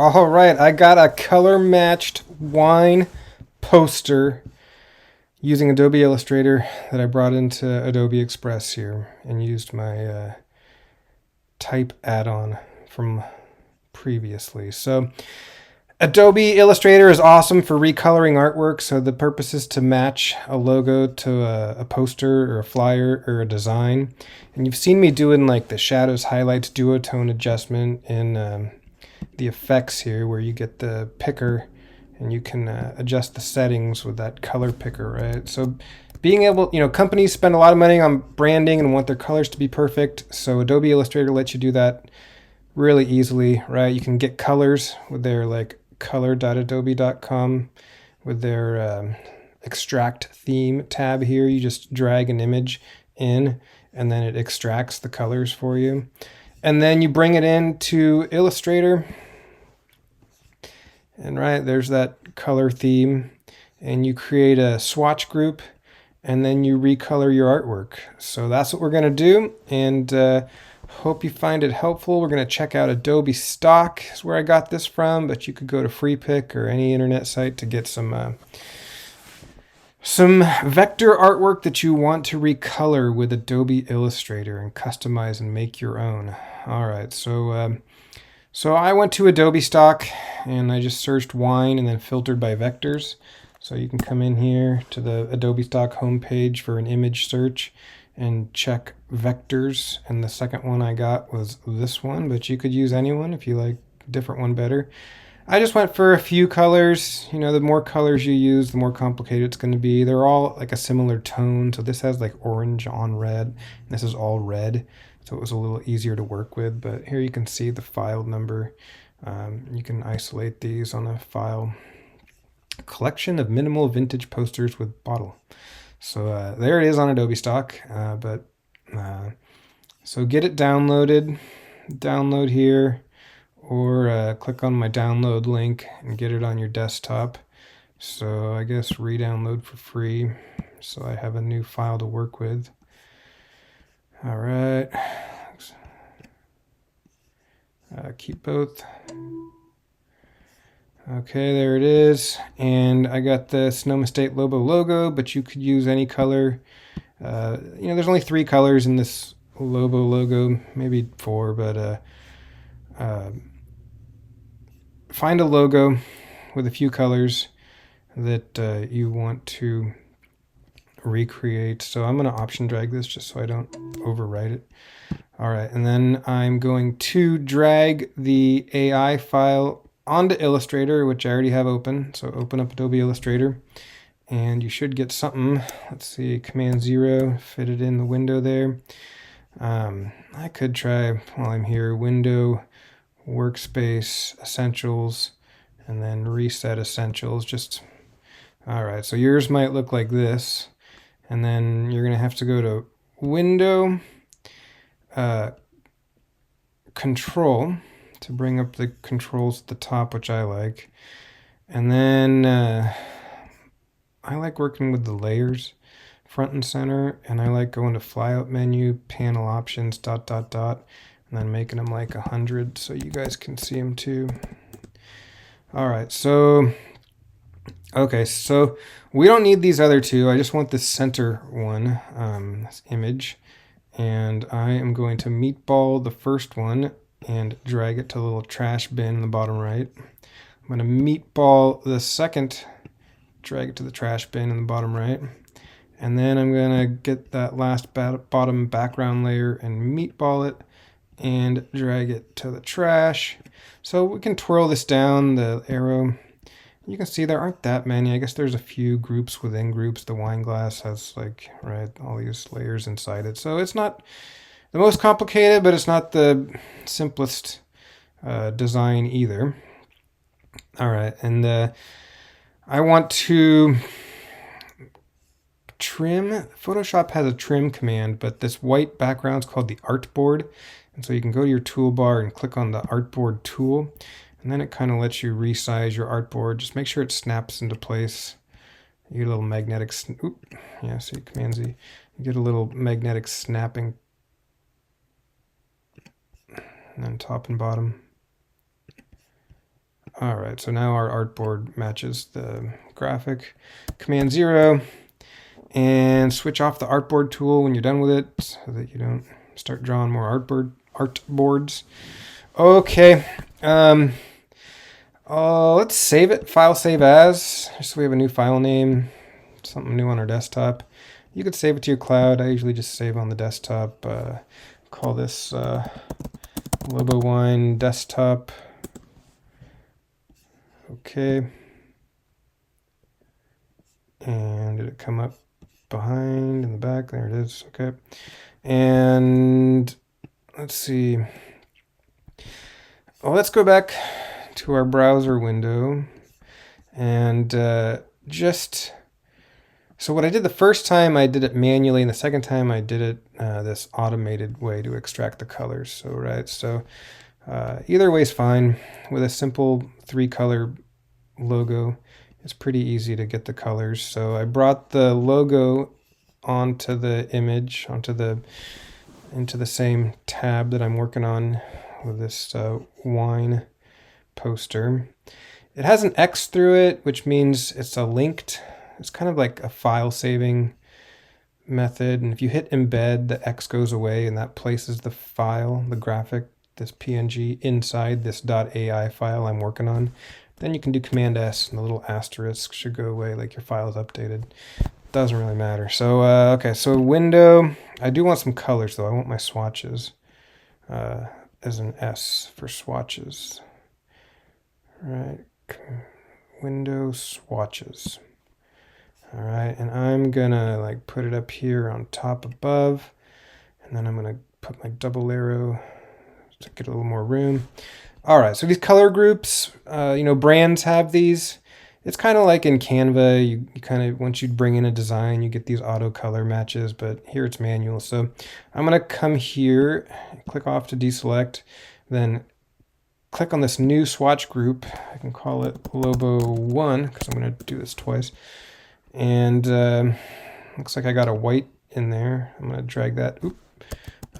All right, I got a color matched wine poster using Adobe Illustrator that I brought into Adobe Express here and used my type add-on from previously. So Adobe Illustrator is awesome for recoloring artwork. So the purpose is to match a logo to a poster or a flyer or a design. And you've seen me doing like the shadows, highlights, duotone adjustment in the effects here where you get the picker and you can adjust the settings with that color picker, right? So being able, companies spend a lot of money on branding and want their colors to be perfect. So Adobe Illustrator lets you do that really easily, right? You can get colors with their like color.adobe.com with their extract theme tab here. You just drag an image in and then it extracts the colors for you. And then you bring it into Illustrator. And right, there's that color theme. And you create a swatch group and then you recolor your artwork. So that's what we're going to do. And hope you find it helpful. We're going to check out Adobe Stock is where I got this from, but you could go to FreePic or any internet site to get some vector artwork that you want to recolor with Adobe Illustrator and customize and make your own. All right, so I went to Adobe Stock and I just searched wine and then filtered by vectors. So you can come in here to the Adobe Stock homepage for an image search and check vectors. And the second one I got was this one, but you could use any one if you like a different one better. I just went for a few colors. The more colors you use, the more complicated it's going to be. They're all like a similar tone. So this has like orange on red, and this is all red. So it was a little easier to work with. But here you can see the file number. You can isolate these on a file. Collection of minimal vintage posters with bottle. So there it is on Adobe Stock. So get it downloaded. Download here. Or click on my download link and get it on your desktop. So I guess re-download for free. So I have a new file to work with. All right. Keep both. Okay, there it is. And I got the Sonoma State Lobo logo, but you could use any color. There's only 3 colors in this Lobo logo, maybe 4, but find a logo with a few colors that you want to recreate. So I'm going to option drag this just so I don't overwrite it. All right, and then I'm going to drag the AI file onto Illustrator, which I already have open. So open up Adobe Illustrator and you should get something. Let's see, Command 0, fit it in the window there. I could try while I'm here, Window, Workspace, Essentials, and then Reset Essentials. All right, so yours might look like this. And then you're going to have to go to Window, Control, to bring up the controls at the top, which I like. And then I like working with the layers front and center, and I like going to flyout menu, panel options, ... and then making them like 100 so you guys can see them too. All right, so okay, so we don't need these other two. I just want the center one, this image, and I am going to meatball the first one and drag it to the little trash bin in the bottom right. I'm going to meatball the second, drag it to the trash bin in the bottom right. And then I'm going to get that last bottom background layer and meatball it and drag it to the trash. So we can twirl this down, the arrow. You can see there aren't that many. I guess there's a few groups within groups. The wine glass has all these layers inside it. So it's not the most complicated, but it's not the simplest design either. All right, and I want to trim. Photoshop has a trim command, but this white background is called the artboard. And so you can go to your toolbar and click on the artboard tool, and then it kind of lets you resize your artboard. Just make sure it snaps into place. You get a little magnetic, see, Command Z. You get a little magnetic snapping, and then top and bottom. All right, so now our artboard matches the graphic. Command 0, and switch off the artboard tool when you're done with it so that you don't start drawing more artboards. Okay, let's save it. File save as, just so we have a new file name, something new on our desktop. You could save it to your cloud. I usually just save on the desktop. Call this Lobo Wine Desktop. Okay. And did it come up behind in the back? There it is. Okay. And let's see. Well, let's go back to our browser window and so what I did the first time, I did it manually, and the second time I did it this automated way to extract the colors. So, right, so either way is fine. With a simple 3-color logo, it's pretty easy to get the colors. So I brought the logo onto the image, into the same tab that I'm working on with this wine poster. It has an X through it, which means it's it's kind of like a file saving method. And if you hit embed, the X goes away and that places the file, the graphic, this PNG inside this .ai file I'm working on. Then you can do Command S and the little asterisk should go away like your file is updated. Doesn't really matter. So, okay, so window, I do want some colors though. I want my swatches as an S for swatches. All right, window swatches. All right, and I'm gonna like put it up here on top above, and then I'm gonna put my double arrow to get a little more room. All right, so these color groups, brands have these. It's kind of like in Canva, you kind of, once you bring in a design, you get these auto color matches, but here it's manual. So I'm gonna come here, click off to deselect, then click on this new swatch group. I can call it Lobo 1 because I'm gonna do this twice. And looks like I got a white in there. I'm gonna drag that. I'm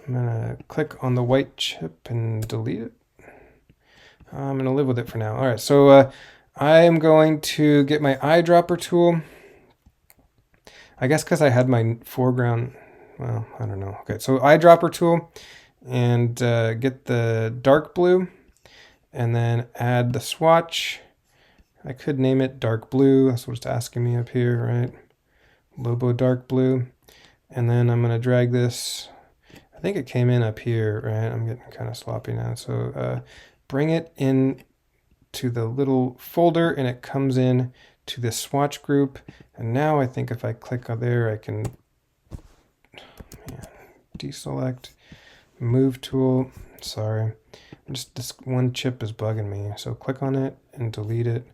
gonna click on the white chip and delete it. I'm gonna live with it for now. All right, so I am going to get my eyedropper tool. I guess because I had my foreground, well, I don't know. Okay, so eyedropper tool, and get the dark blue, and then add the swatch. I could name it dark blue. That's what it's asking me up here, right? Lobo dark blue. And then I'm gonna drag this. I think it came in up here, right? I'm getting kind of sloppy now. So bring it in to the little folder, and it comes in to this swatch group. And now I think if I click on there, I can deselect, move tool. Sorry, just this one chip is bugging me. So click on it and delete it.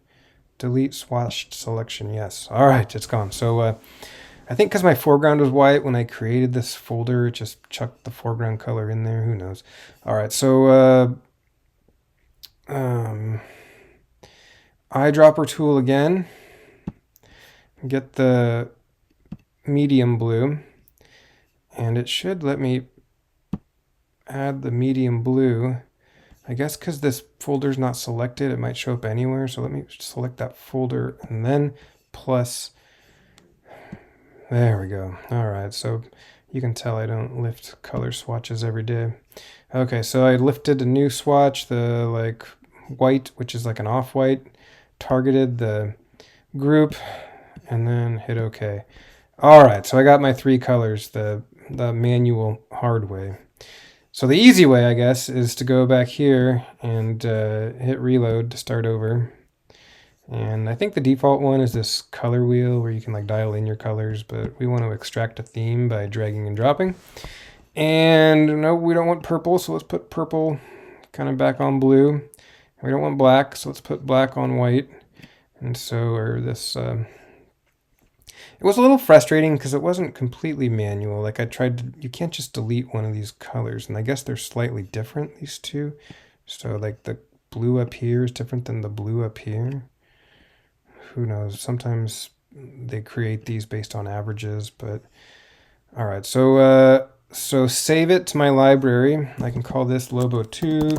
Delete swatch selection, yes. All right, it's gone. So I think because my foreground was white, when I created this folder, it just chucked the foreground color in there. Who knows? All right, so eyedropper tool again. Get the medium blue, and it should let me add the medium blue. I guess because this folder's not selected, it might show up anywhere. So let me select that folder and then plus. There we go. All right, so you can tell I don't lift color swatches every day. Okay, so I lifted a new swatch, the like white, which is like an off-white, targeted the group, and then hit OK. All right, so I got my 3 colors, the manual hard way. So the easy way, I guess, is to go back here and hit reload to start over. And I think the default one is this color wheel where you can like dial in your colors, but we want to extract a theme by dragging and dropping. And no, we don't want purple, so let's put purple kind of back on blue. We don't want black, so let's put black on white. And so, or this, it was a little frustrating because it wasn't completely manual. Like I tried to, you can't just delete one of these colors, and I guess they're slightly different, these two. So like the blue up here is different than the blue up here. Who knows? Sometimes they create these based on averages, but all right. So so save it to my library. I can call this Lobo 2.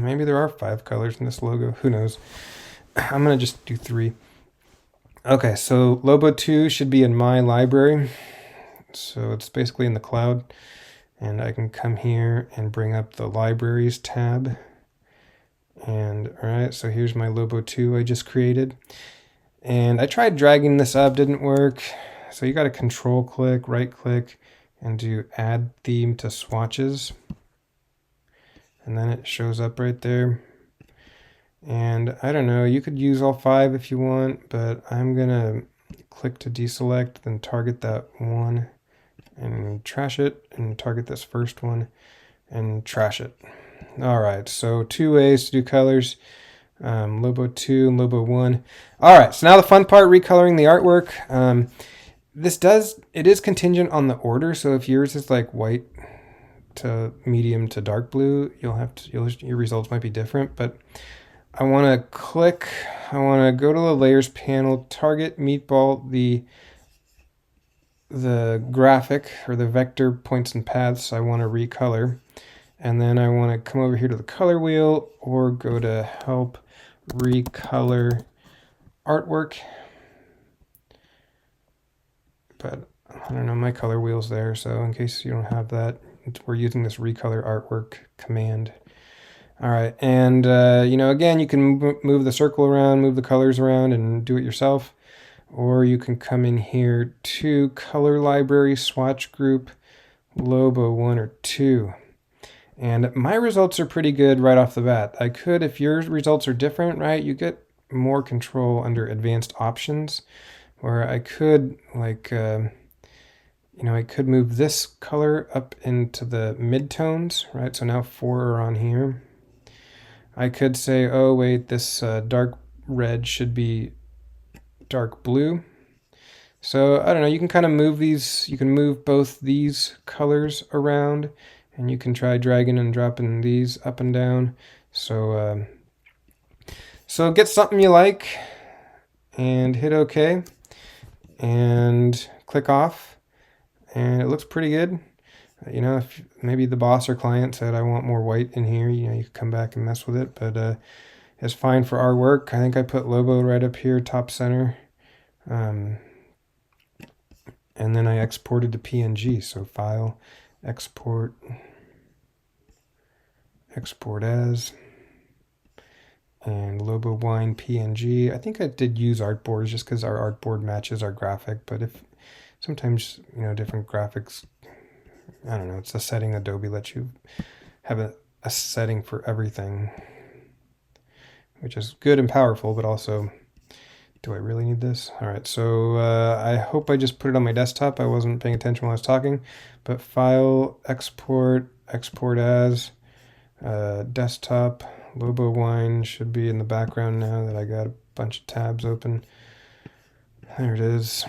Maybe there are 5 colors in this logo. Who knows? I'm going to just do 3. Okay, so Lobo 2 should be in my library. So it's basically in the cloud. And I can come here and bring up the libraries tab. And all right, so here's my Lobo 2 I just created. And I tried dragging this up, didn't work. So you got to control click, right click, and do add theme to swatches. And then it shows up right there. And I don't know, you could use all 5 if you want, but I'm gonna click to deselect, then target that one and trash it, and target this first one and trash it. All right, so 2 ways to do colors. Lobo 2 and Lobo 1. All right, so now the fun part, recoloring the artwork. It is contingent on the order, so if yours is like white to medium to dark blue, your results might be different, but I want to go to the layers panel, target meatball, the graphic or the vector points and paths I want to recolor. And then I want to come over here to the color wheel or go to help recolor artwork. But I don't know, my color wheel's there, so in case you don't have that, we're using this recolor artwork command. All right, and again, you can move the circle around, move the colors around, and do it yourself. Or you can come in here to color library, swatch group, Lobo 1 or 2. And my results are pretty good right off the bat. I could, if your results are different, right, you get more control under advanced options, where I could, like, I could move this color up into the midtones, right? So now 4 are on here. I could say, oh wait, this dark red should be dark blue. So I don't know, you can kind of move these, you can move both these colors around, and you can try dragging and dropping these up and down. So get something you like and hit OK and click off, and it looks pretty good. If maybe the boss or client said I want more white in here, you could come back and mess with it, but it's fine for our work. I think I put Lobo right up here, top center. And then I exported to PNG, so file, export as, and Lobo wine PNG. I think I did use artboards just because our artboard matches our graphic, but if sometimes, different graphics, I don't know, it's a setting Adobe lets you have a setting for everything, which is good and powerful, but also, do I really need this? All right, so I hope I just put it on my desktop. I wasn't paying attention when I was talking, but file, export as, desktop, Lobo wine should be in the background now that I got a bunch of tabs open. There it is.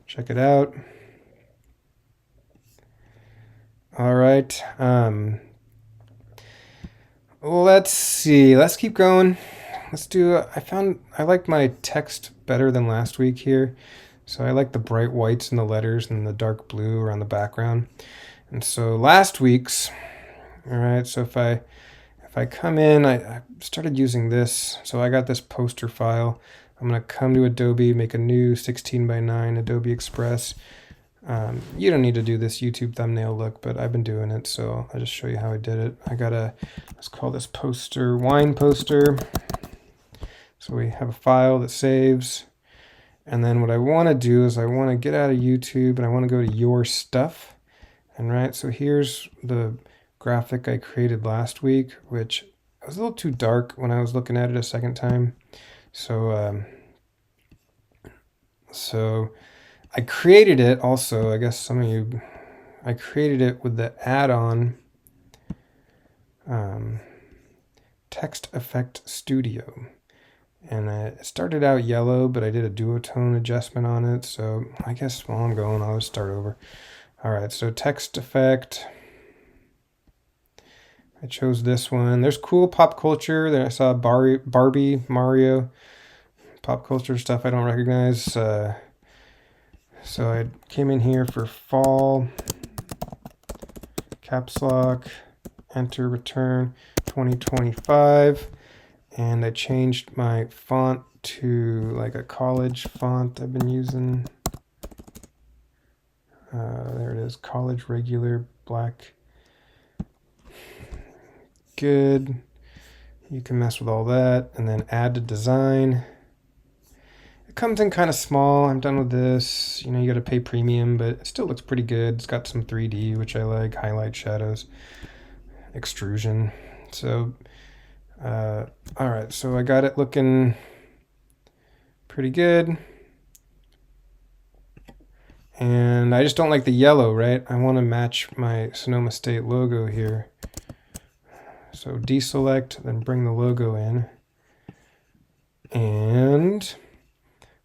Check it out. All right. Let's see. Let's keep going. Let's do. I like my text better than last week here, so I like the bright whites in the letters and the dark blue around the background. And so last week's. All right. So if I come in, I started using this. So I got this poster file. I'm gonna come to Adobe, make a new 16:9 Adobe Express. You don't need to do this YouTube thumbnail look, but I've been doing it, so I'll just show you how I did it. Let's call this poster wine poster. So we have a file that saves, and then what I want to do is I want to get out of YouTube and I want to go to your stuff. And right, so here's the graphic I created last week, which was a little too dark when I was looking at it a second time. So I created it also, I guess I created it with the add-on Text Effect Studio. And it started out yellow, but I did a duotone adjustment on it. So I guess while I'm going, I'll just start over. All right, so text effect. I chose this one. There's cool pop culture. Then I saw Barbie, Mario, pop culture stuff I don't recognize. So I came in here for fall, caps lock, enter return 2025, and I changed my font to like a college font I've been using. There it is, college regular black. Good. You can mess with all that, and then add to design. It comes in kind of small. I'm done with this. You know, you got to pay premium, but it still looks pretty good. It's got some 3D, which I like, highlight, shadows, extrusion. So, all right, so I got it looking pretty good. And I just don't like the yellow, right? I want to match my Sonoma State logo here. So deselect, then bring the logo in. And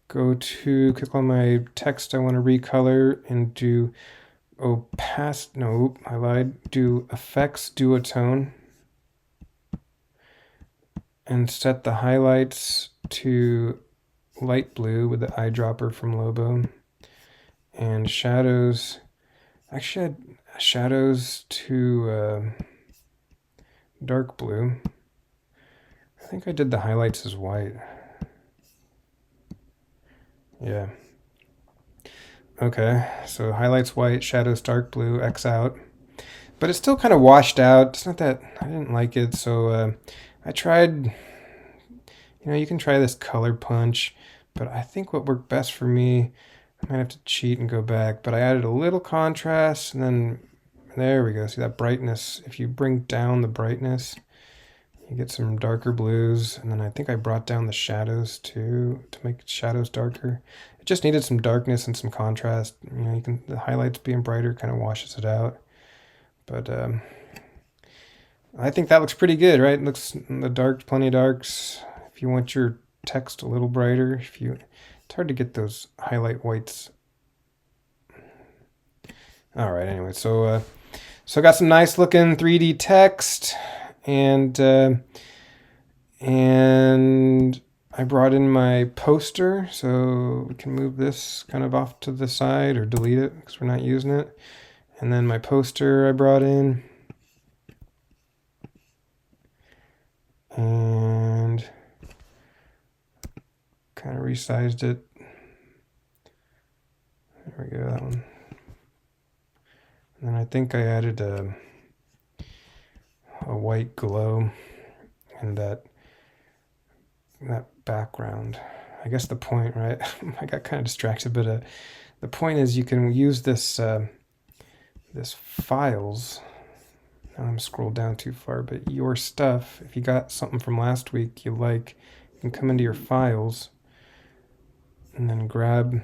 click on my text I want to recolor and do do effects duotone. And set the highlights to light blue with the eyedropper from Lobo. And shadows, actually shadows to dark blue. I think I did the highlights as white. Yeah. Okay, so highlights white, shadows dark blue, X out. But it's still kind of washed out. It's not that, I didn't like it, so I tried, you know, you can try this color punch, but I think what worked best for me, I might have to cheat and go back, but I added a little contrast, and then there we go. See that brightness? If you bring down the brightness, you get some darker blues, and then I think I brought down the shadows too to make shadows darker. It just needed some darkness and some contrast. You know, the highlights being brighter kind of washes it out. But I think that looks pretty good, right? It looks the dark, plenty of darks. If you want your text a little brighter, it's hard to get those highlight whites. All right, anyway, so I got some nice looking 3D text, and I brought in my poster, so we can move this kind of off to the side or delete it because we're not using it. And then my poster I brought in, and kind of resized it. There we go, that one. And then I think I added a white glow in that background. I guess the point, right? I got kind of distracted, but the point is you can use this files. Now I'm scrolled down too far, but your stuff, if you got something from last week you like, you can come into your files and then grab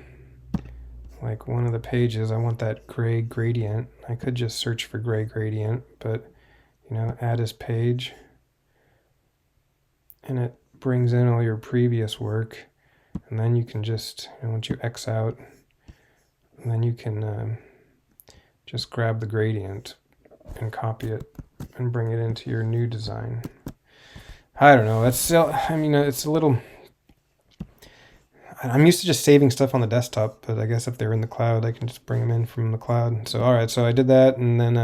like one of the pages. I want that gray gradient. I could just search for gray gradient, but you know, add as page, and it brings in all your previous work, and then you can just, you know, once you X out, and then you can just grab the gradient and copy it and bring it into your new design. I don't know, that's still, I mean, it's a little, I'm used to just saving stuff on the desktop, but I guess if they're in the cloud, I can just bring them in from the cloud. So, all right, so I did that, and then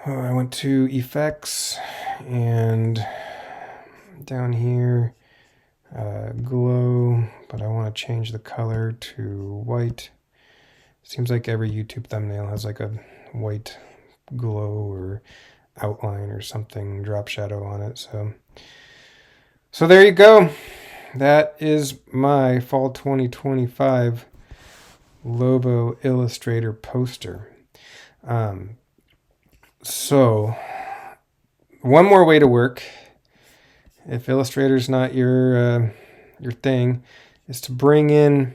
I went to effects, and down here, glow, but I want to change the color to white. Seems like every YouTube thumbnail has like a white glow or outline or something, drop shadow on it. So there you go. That is my fall 2025 Lobo Illustrator poster. So one more way to work, if Illustrator's not your thing, is to bring in,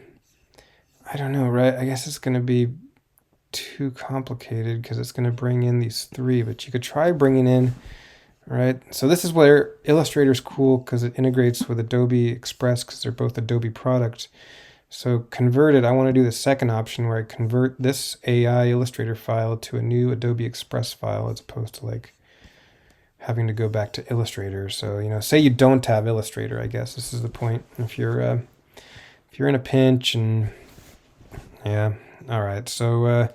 I don't know, right? I guess it's going to be too complicated because it's going to bring in these three, but you could try bringing in, right? So this is where Illustrator's cool because it integrates with Adobe Express because they're both Adobe products. So convert it. I want to do the second option where I convert this AI Illustrator file to a new Adobe Express file as opposed to like having to go back to Illustrator. So, you know, say you don't have Illustrator, I guess this is the point. If you're in a pinch, and yeah, all right. So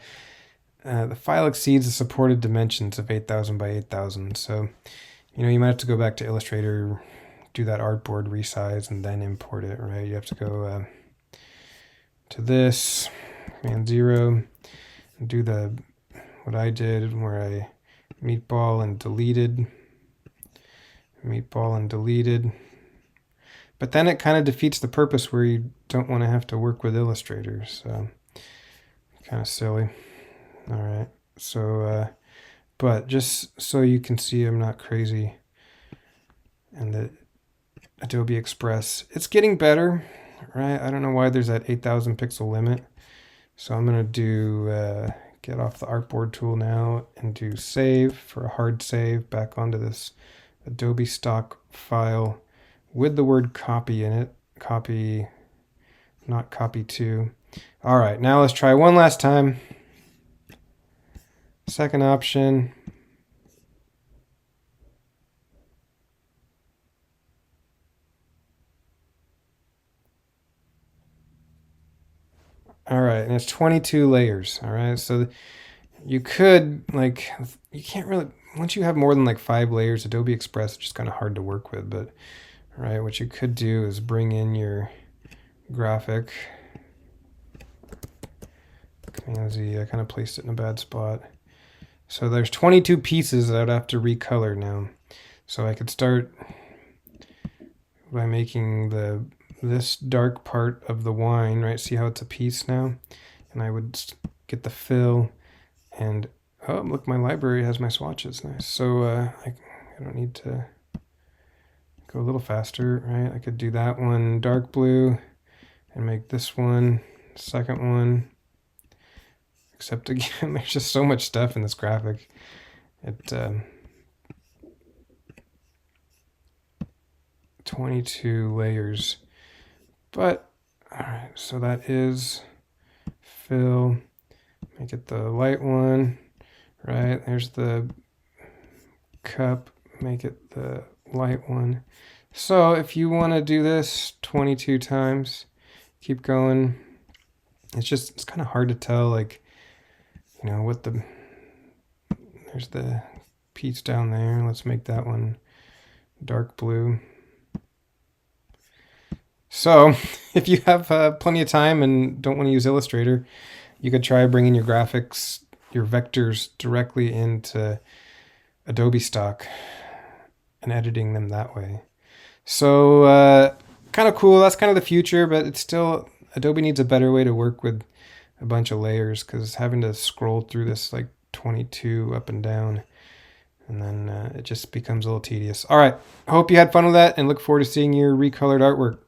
the file exceeds the supported dimensions of 8,000 by 8,000. So, you might have to go back to Illustrator, do that artboard resize, and then import it, right? You have to go to this, Command 0, and do what I did, where I meatball and deleted, but then it kind of defeats the purpose where you don't want to have to work with Illustrator, so kind of silly. All right, so but just so you can see I'm not crazy, and the Adobe Express, it's getting better, right? I don't know why there's that 8,000 pixel limit, so I'm gonna do get off the artboard tool now and do save for a hard save back onto this Adobe stock file with the word copy in it. Copy, not copy to. All right, now let's try one last time. Second option. All right, and it's 22 layers. All right, so you could, you can't really, once you have more than 5 layers, Adobe Express is just kind of hard to work with. But, all right, what you could do is bring in your graphic. Command Z, I kind of placed it in a bad spot. So there's 22 pieces that I'd have to recolor now. So I could start by making this dark part of the wine, right? See how it's a piece now? And I would get the fill, and oh, look, my library has my swatches. Nice. So I don't need to go a little faster, right? I could do that one dark blue and make this one second one. Except again, there's just so much stuff in this graphic. It 22 layers. But all right, so that is fill. Make it the light one, right? There's the cup. Make it the light one. So if you want to do this 22 times, keep going. It's kind of hard to tell, what there's the piece down there. Let's make that one dark blue. So if you have plenty of time and don't want to use Illustrator, you could try bringing your graphics, your vectors directly into Adobe Stock and editing them that way. So kind of cool. That's kind of the future, but it's still, Adobe needs a better way to work with a bunch of layers, because having to scroll through this 22 up and down, and then it just becomes a little tedious. All right, I hope you had fun with that and look forward to seeing your recolored artwork.